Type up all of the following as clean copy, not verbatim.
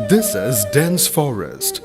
This is dense forest.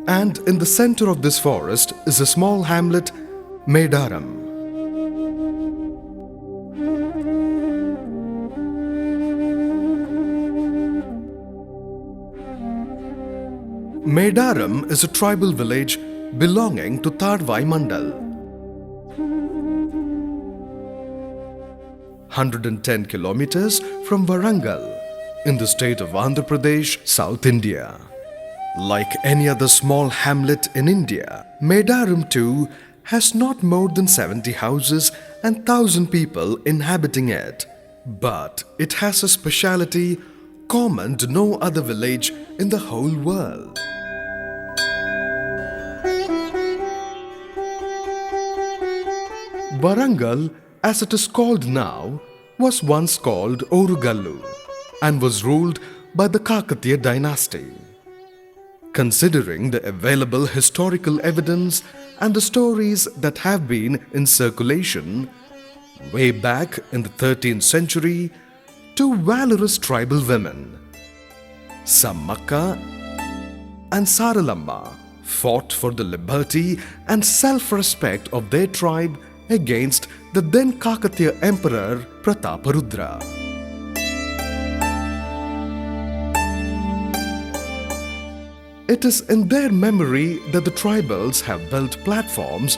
And in the center of this forest is a small hamlet, Medaram. Medaram is a tribal village belonging to Tadvai Mandal. 110 kilometers from Warangal in the state of Andhra Pradesh, South India. Like any other small hamlet in India, Medaram too has not more than 70 houses and 1,000 people inhabiting it. But it has a speciality common to no other village in the whole world. Warangal, as it is called now, was once called Orugallu and was ruled by the Kakatiya dynasty. Considering the available historical evidence and the stories that have been in circulation, way back in the 13th century, two valorous tribal women, Sammakka and Saralamma, fought for the liberty and self-respect of their tribe against the then Kakatiya Emperor Prataparudra. It is in their memory that the tribals have built platforms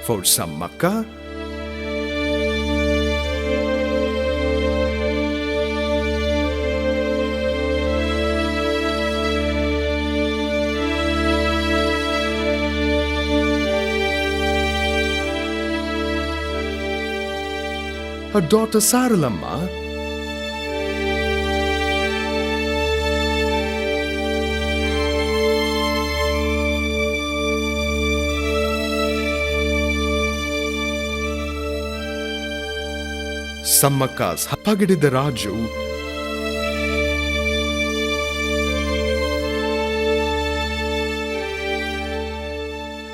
for Sammakka, her daughter Saralamma, Sammakka's Pagidida Raju,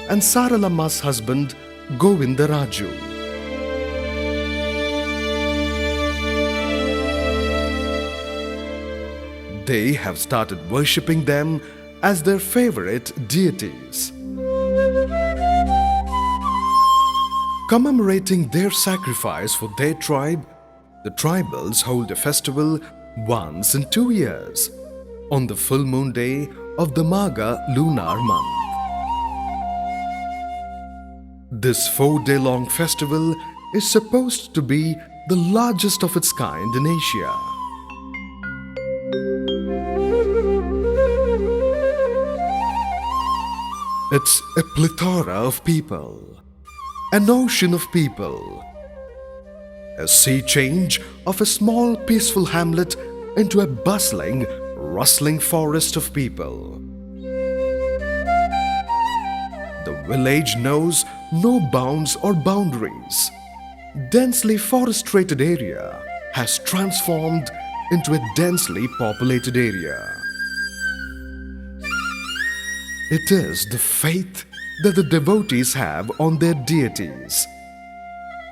and Saralamma's husband Govinda Raju. They have started worshipping them as their favorite deities. Commemorating their sacrifice for their tribe, the tribals hold a festival once in 2 years, on the full moon day of the Magha lunar month. This 4-day-long festival is supposed to be the largest of its kind in Asia. It's a plethora of people, an ocean of people, a sea change of a small peaceful hamlet into a bustling, rustling forest of people. The village knows no bounds or boundaries. Densely forestrated area has transformed into a densely populated area. It is the faith that the devotees have on their deities.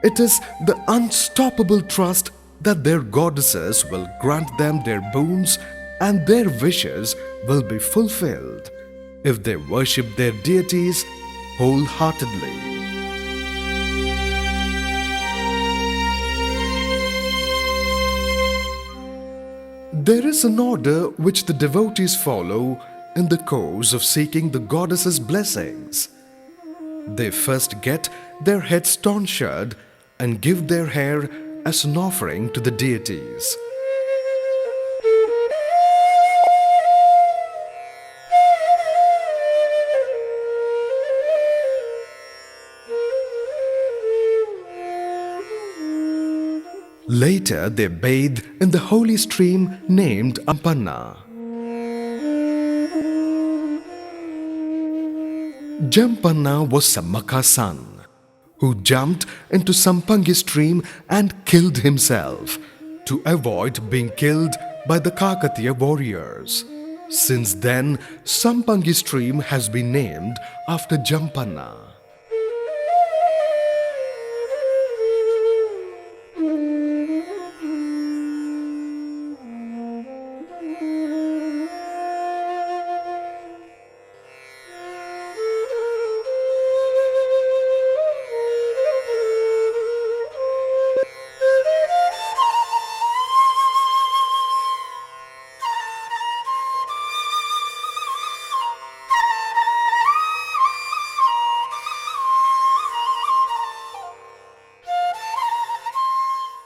It is the unstoppable trust that their goddesses will grant them their boons and their wishes will be fulfilled if they worship their deities wholeheartedly. There is an order which the devotees follow in the course of seeking the goddess's blessings. They first get their heads tonsured and give their hair as an offering to the deities. Later, they bathe in the holy stream named Ampanna. Jampanna was Sammaka's son, who jumped into Sampangi stream and killed himself to avoid being killed by the Kakatiya warriors. Since then, Sampangi stream has been named after Jampanna.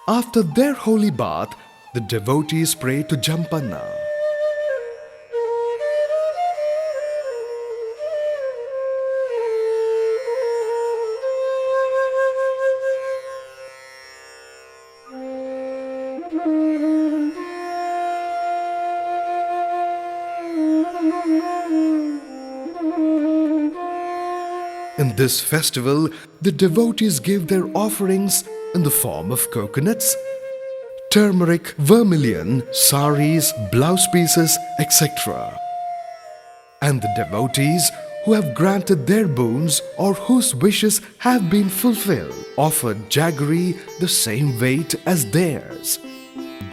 After their holy bath, the devotees pray to Jampanna. In this festival, the devotees give their offerings in the form of coconuts, turmeric, vermilion, saris, blouse pieces, etc. And the devotees who have granted their boons or whose wishes have been fulfilled offer jaggery the same weight as theirs.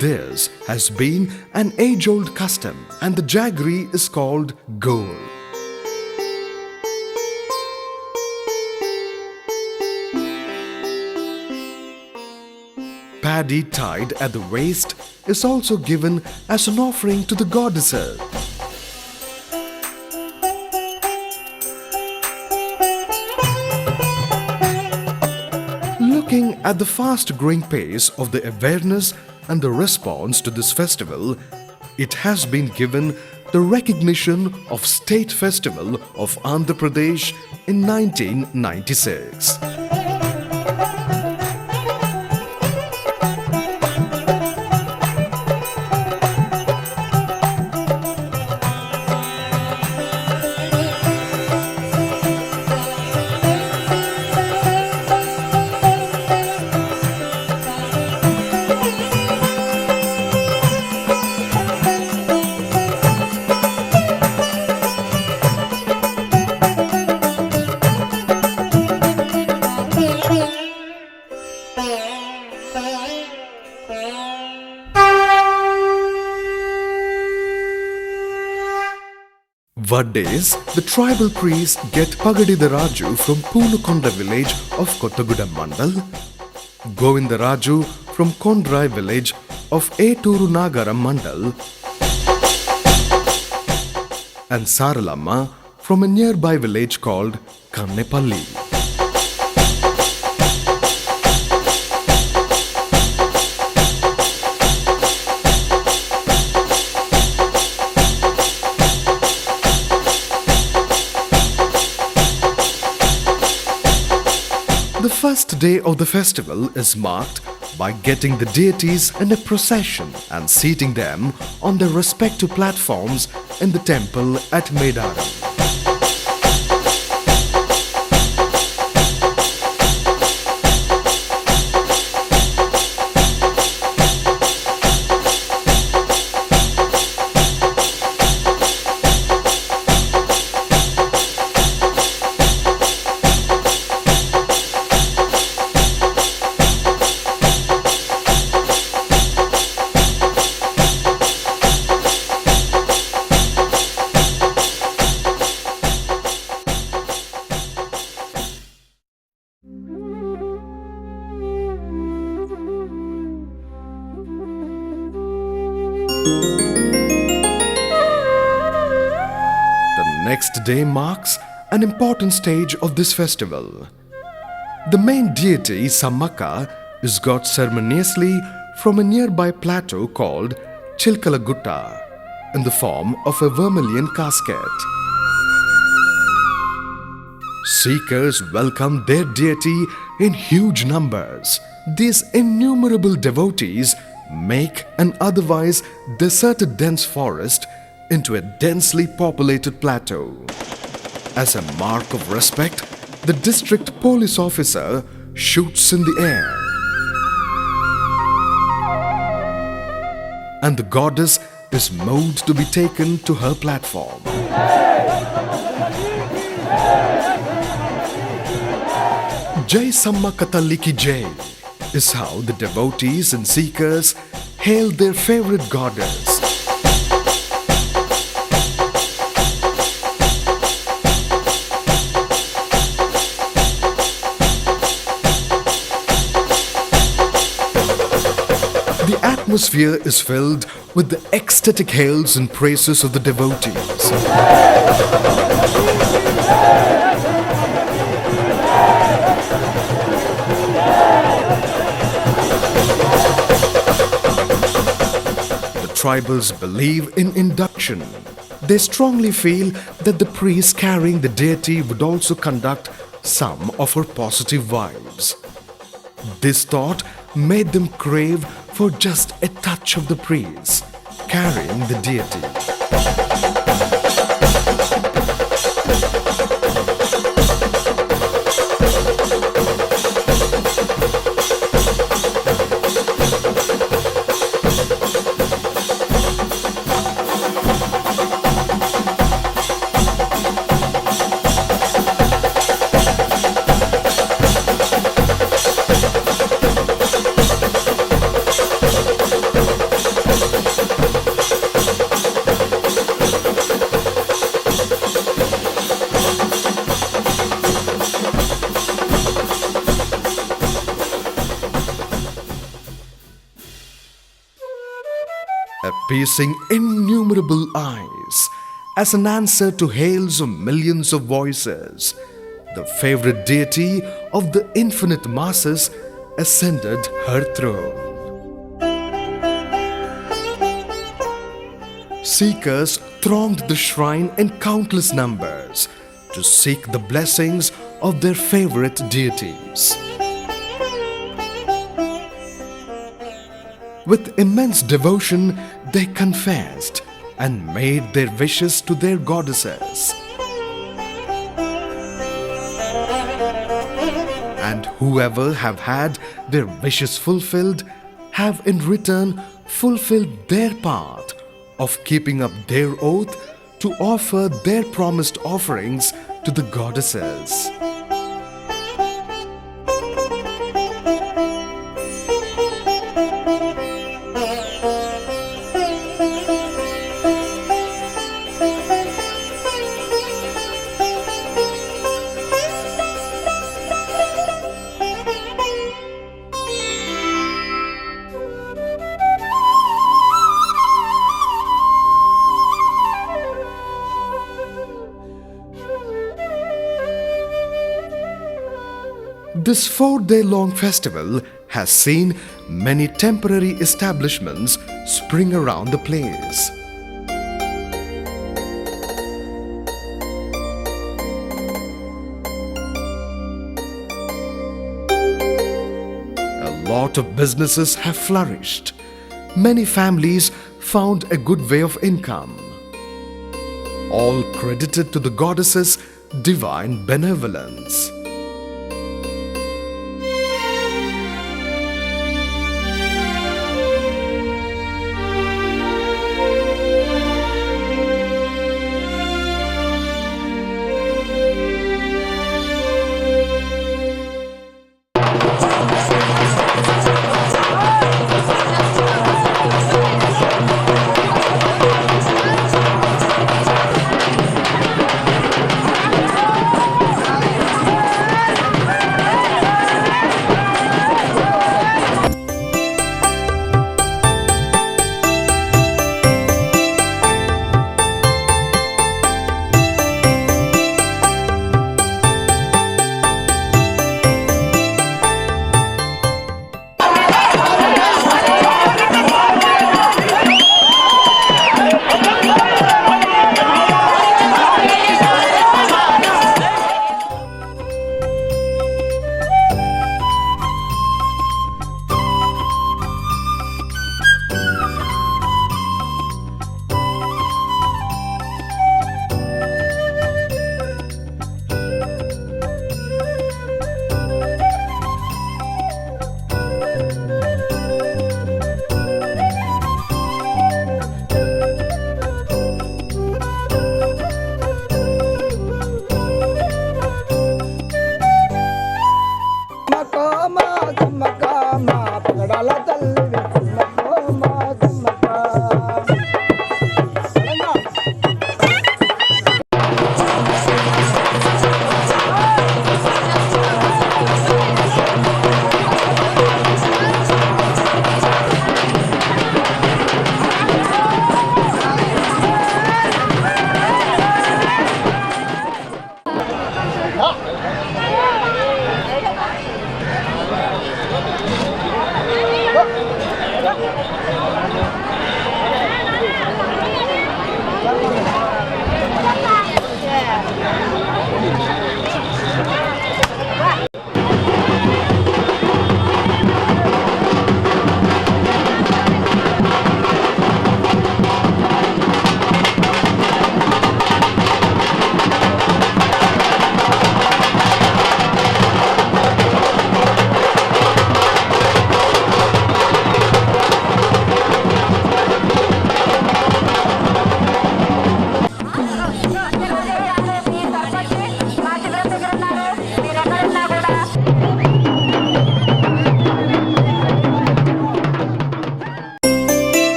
This has been an age-old custom, and the jaggery is called gold. Paddy tied at the waist is also given as an offering to the goddesses. Looking at the fast-growing pace of the awareness and the response to this festival, it has been given the recognition of State Festival of Andhra Pradesh in 1996. Vaddays, the tribal priests get Pagadida-Raju from Poonukonda village of Kottagudem Mandal, Govinda-Raju from Kondrai village of Eturu-Nagaram Mandal, and Saralamma from a nearby village called Kannepalli. The first day of the festival is marked by getting the deities in a procession and seating them on their respective platforms in the temple at Medaram. The next day marks an important stage of this festival. The main deity, Sammaka, is got ceremoniously from a nearby plateau called Chilkalagutta in the form of a vermilion casket. Seekers welcome their deity in huge numbers. These innumerable devotees make an otherwise deserted dense forest into a densely populated plateau. As a mark of respect, the district police officer shoots in the air, and the goddess is moved to be taken to her platform. Jai Samma Katalli Ki Jai is how the devotees and seekers hail their favorite goddess. The atmosphere is filled with the ecstatic hails and praises of the devotees. The tribals believe in induction. They strongly feel that the priest carrying the deity would also conduct some of her positive vibes. This thought made them crave for just a touch of the priest carrying the deity. Appeasing innumerable eyes as an answer to hails of millions of voices, the favorite deity of the infinite masses ascended her throne. Seekers thronged the shrine in countless numbers to seek the blessings of their favorite deities. With immense devotion, they confessed and made their wishes to their goddesses. And whoever have had their wishes fulfilled have in return fulfilled their part of keeping up their oath to offer their promised offerings to the goddesses. This 4-day-long festival has seen many temporary establishments spring around the place. A lot of businesses have flourished. Many families found a good way of income. All credited to the goddess's divine benevolence.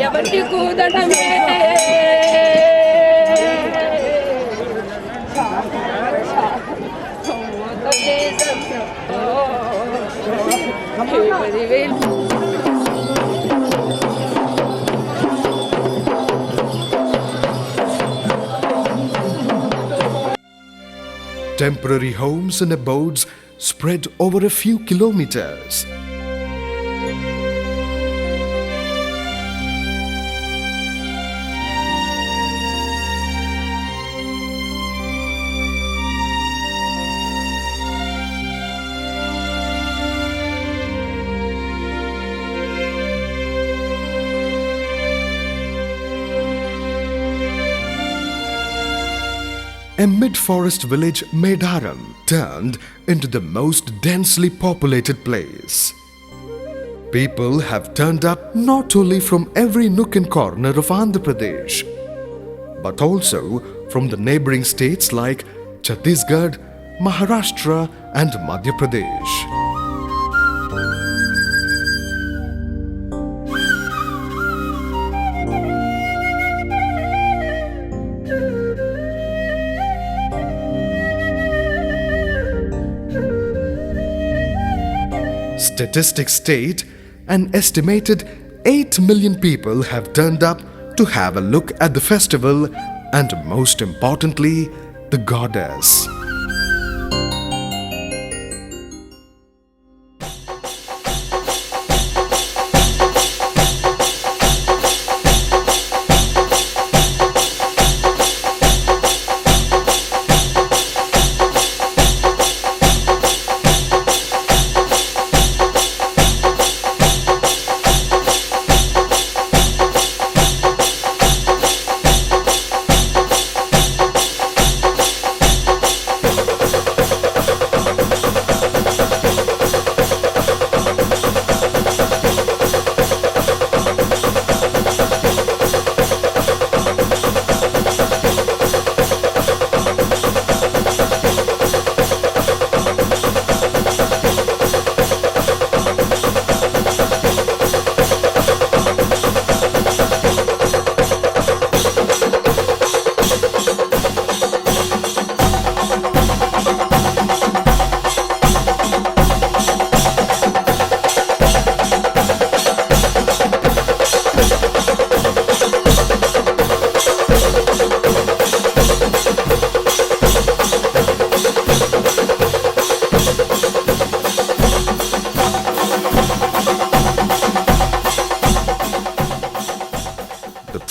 ఎవరికి కూదడమే Temporary homes and abodes spread over a few kilometers. A mid-forest village, Medaram, turned into the most densely populated place. People have turned up not only from every nook and corner of Andhra Pradesh, but also from the neighboring states like Chhattisgarh, Maharashtra and Madhya Pradesh. Statistics state an estimated 8 million people have turned up to have a look at the festival and, most importantly, the goddess.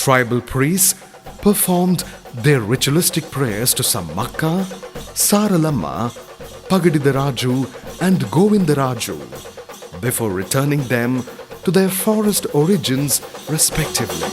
Tribal priests performed their ritualistic prayers to Sammakka, Saralamma, Pagadidaraju and Govindaraju before returning them to their forest origins respectively.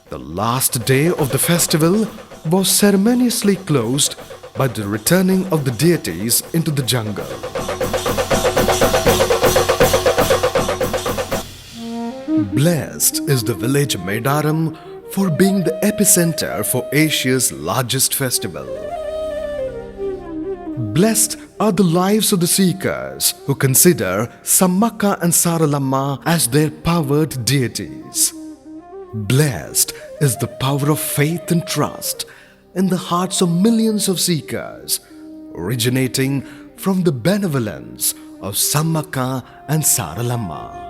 The last day of the festival was ceremoniously closed by the returning of the deities into the jungle. Blessed is the village Medaram for being the epicenter for Asia's largest festival. Blessed are the lives of the seekers who consider Sammakka and Saralamma as their powered deities. Blessed is the power of faith and trust in the hearts of millions of seekers, originating from the benevolence of Sammakka and Saralamma.